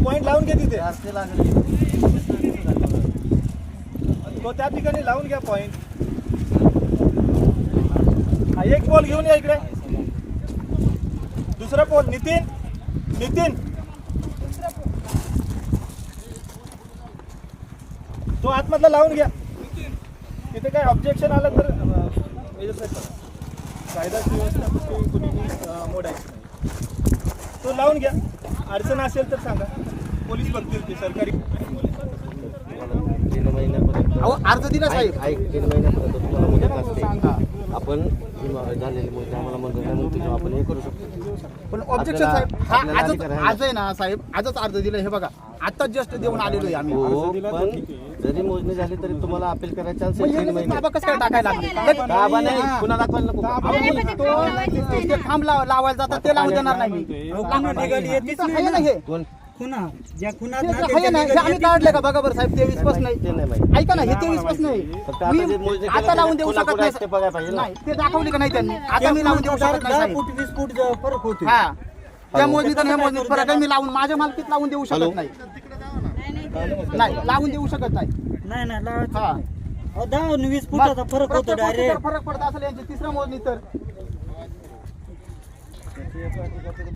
Point लावून घे तिथे, 400 लागेल. तो त्या ठिकाणी लावून घ्या पॉइंट. एक पोल घेऊन या इकडे. दुसरा पोल. नितीन तो आतमधला लावून घ्या. तिथे काय ऑब्जेक्शन आलं तर कायदा सुव्यवस्था कुणी मोडायची नाही. तो लावून घ्या. अडचण असेल तर सांगा, पोलीस बघतील ते सरकारी. 3 महिन्यापर्यंत अर्ज दिला साहेब. 3 महिन्यापर्यंत तुम्हाला मुदत असते. आपण झालेली मुदत आम्हाला म्हणतो त्यामुळे आपण हे करू शकतो. पण ऑब्जेक्शन साहेब हा आज आहे ना साहेब, आजच अर्ज दिला. हे बघा आताच जस्ट देऊन आलेलो आहे आम्ही. हो, पण जरी मोजणी झाली तरी तुम्हाला अपील करायची चान्स आहे. 3 महिने बाबा कसं काय टाकायला लागले? दाबा नाही, पुन्हा दाखवायला नको. ते खांब लावायला जातात ते लावू देणार नाही. आहे ना हे खुना ज्या खुना ते आहे ना, हे आम्ही काढले का बघा बरं साहेब. 23 पासून ते नाही नाही. माहिती. ऐका ना, हे 23 पासून फक्त आता नाही. जे मोजणी मी केलं आता लावून देऊ पुन्हा शकत कुठं नाही. असते बघायला पाहिजे ना. नाही, ते दाखवले का नाही त्यांनी? आता मी लावून देऊ शकत नाही 10 साहेब. फूट 20 फूट फरक होतो. हा, त्या मोजणीत आणि ह्या मोजणीत फरक आहे. मी लावून माझ्या मालकीत लावून देऊ शकत नाही. नाही लावून देऊ शकत नाही. नाही नाही हा, लावायचं. 10 आणि 20 फुटाचा फरक होतो डायरेक्ट. फरक पडत असेल यांची तिसऱ्या मोजणी तर